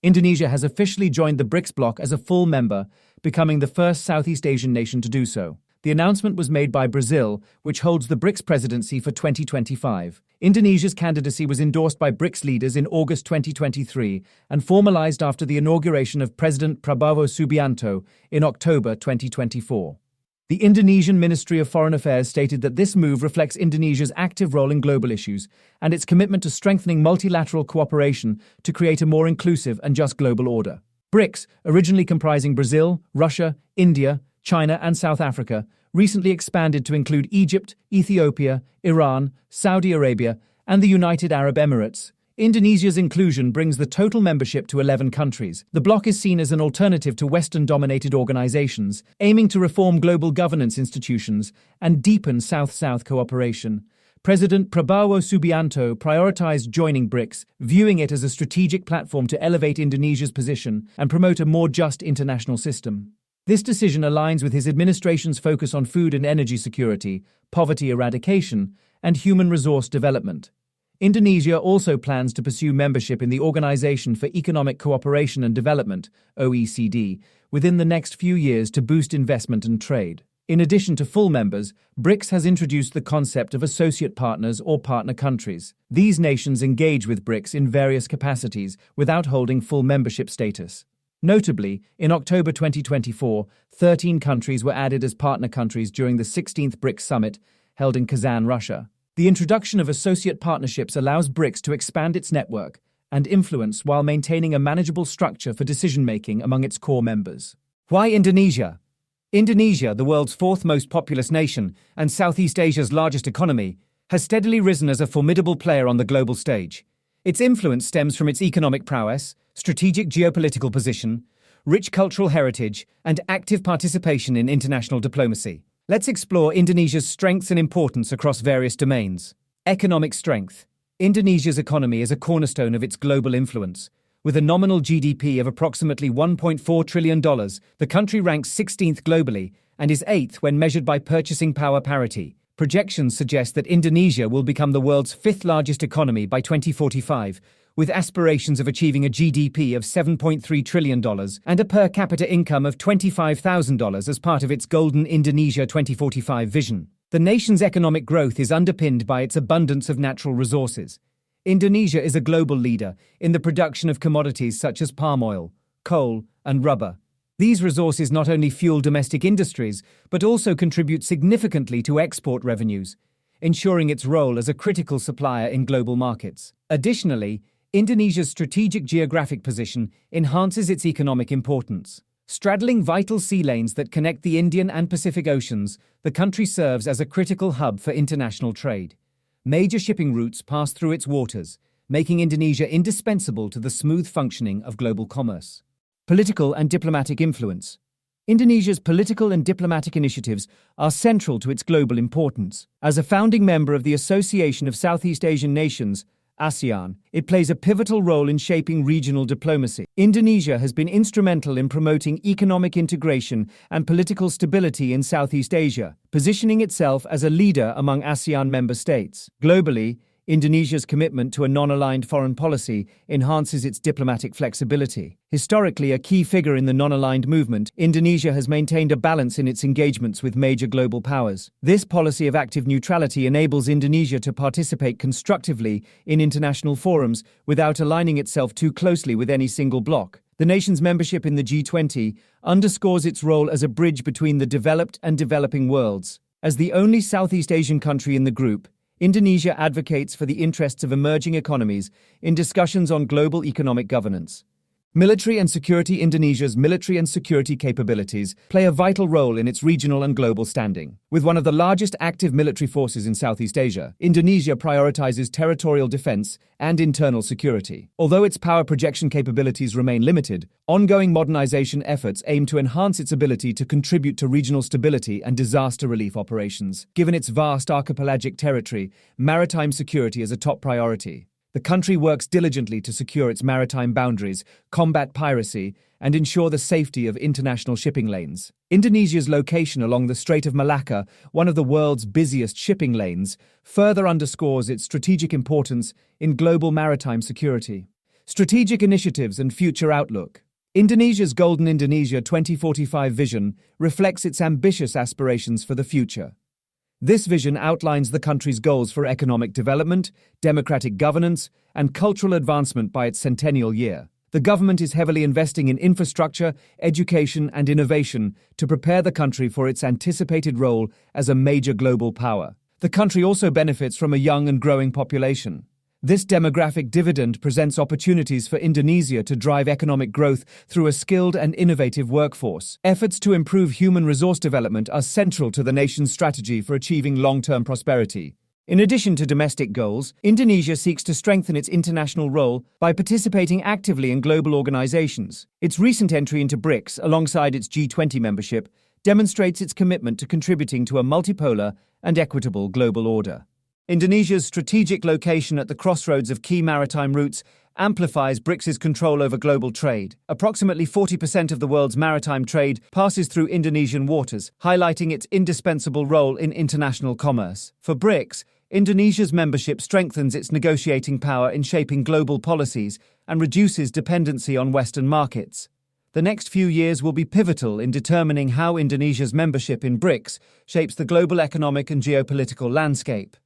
Indonesia has officially joined the BRICS bloc as a full member, becoming the first Southeast Asian nation to do so. The announcement was made by Brazil, which holds the BRICS presidency for 2025. Indonesia's candidacy was endorsed by BRICS leaders in August 2023 and formalized after the inauguration of President Prabowo Subianto in October 2024. The Indonesian Ministry of Foreign Affairs stated that this move reflects Indonesia's active role in global issues and its commitment to strengthening multilateral cooperation to create a more inclusive and just global order. BRICS, originally comprising Brazil, Russia, India, China, and South Africa, recently expanded to include Egypt, Ethiopia, Iran, Saudi Arabia, and the United Arab Emirates. Indonesia's inclusion brings the total membership to 11 countries. The bloc is seen as an alternative to Western-dominated organizations, aiming to reform global governance institutions and deepen South-South cooperation. President Prabowo Subianto prioritized joining BRICS, viewing it as a strategic platform to elevate Indonesia's position and promote a more just international system. This decision aligns with his administration's focus on food and energy security, poverty eradication, and human resource development. Indonesia also plans to pursue membership in the Organization for Economic Cooperation and Development, OECD, within the next few years to boost investment and trade. In addition to full members, BRICS has introduced the concept of associate partners or partner countries. These nations engage with BRICS in various capacities without holding full membership status. Notably, in October 2024, 13 countries were added as partner countries during the 16th BRICS Summit held in Kazan, Russia. The introduction of associate partnerships allows BRICS to expand its network and influence while maintaining a manageable structure for decision-making among its core members. Why Indonesia? Indonesia, the world's fourth most populous nation and Southeast Asia's largest economy, has steadily risen as a formidable player on the global stage. Its influence stems from its economic prowess, strategic geopolitical position, rich cultural heritage, and active participation in international diplomacy. Let's explore Indonesia's strengths and importance across various domains. Economic strength. Indonesia's economy is a cornerstone of its global influence. With a nominal GDP of approximately $1.4 trillion, the country ranks 16th globally and is 8th when measured by purchasing power parity. Projections suggest that Indonesia will become the world's fifth largest economy by 2045, with aspirations of achieving a GDP of $7.3 trillion and a per capita income of $25,000 as part of its Golden Indonesia 2045 vision. The nation's economic growth is underpinned by its abundance of natural resources. Indonesia is a global leader in the production of commodities such as palm oil, coal, and rubber. These resources not only fuel domestic industries, but also contribute significantly to export revenues, ensuring its role as a critical supplier in global markets. Additionally, Indonesia's strategic geographic position enhances its economic importance. Straddling vital sea lanes that connect the Indian and Pacific Oceans, the country serves as a critical hub for international trade. Major shipping routes pass through its waters, making Indonesia indispensable to the smooth functioning of global commerce. Political and diplomatic influence. Indonesia's political and diplomatic initiatives are central to its global importance. As a founding member of the Association of Southeast Asian Nations, ASEAN, it plays a pivotal role in shaping regional diplomacy. Indonesia has been instrumental in promoting economic integration and political stability in Southeast Asia, positioning itself as a leader among ASEAN member states. Globally, Indonesia's commitment to a non-aligned foreign policy enhances its diplomatic flexibility. Historically a key figure in the non-aligned movement, Indonesia has maintained a balance in its engagements with major global powers. This policy of active neutrality enables Indonesia to participate constructively in international forums without aligning itself too closely with any single bloc. The nation's membership in the G20 underscores its role as a bridge between the developed and developing worlds. As the only Southeast Asian country in the group, Indonesia advocates for the interests of emerging economies in discussions on global economic governance. Military and security. Indonesia's military and security capabilities play a vital role in its regional and global standing. With one of the largest active military forces in Southeast Asia, Indonesia prioritizes territorial defense and internal security. Although its power projection capabilities remain limited, ongoing modernization efforts aim to enhance its ability to contribute to regional stability and disaster relief operations. Given its vast archipelagic territory, maritime security is a top priority. The country works diligently to secure its maritime boundaries, combat piracy, and ensure the safety of international shipping lanes. Indonesia's location along the Strait of Malacca, one of the world's busiest shipping lanes, further underscores its strategic importance in global maritime security. Strategic initiatives and future outlook. Indonesia's Golden Indonesia 2045 vision reflects its ambitious aspirations for the future. This vision outlines the country's goals for economic development, democratic governance, and cultural advancement by its centennial year. The government is heavily investing in infrastructure, education, and innovation to prepare the country for its anticipated role as a major global power. The country also benefits from a young and growing population. This demographic dividend presents opportunities for Indonesia to drive economic growth through a skilled and innovative workforce. Efforts to improve human resource development are central to the nation's strategy for achieving long-term prosperity. In addition to domestic goals, Indonesia seeks to strengthen its international role by participating actively in global organizations. Its recent entry into BRICS, alongside its G20 membership, demonstrates its commitment to contributing to a multipolar and equitable global order. Indonesia's strategic location at the crossroads of key maritime routes amplifies BRICS's control over global trade. Approximately 40% of the world's maritime trade passes through Indonesian waters, highlighting its indispensable role in international commerce. For BRICS, Indonesia's membership strengthens its negotiating power in shaping global policies and reduces dependency on Western markets. The next few years will be pivotal in determining how Indonesia's membership in BRICS shapes the global economic and geopolitical landscape.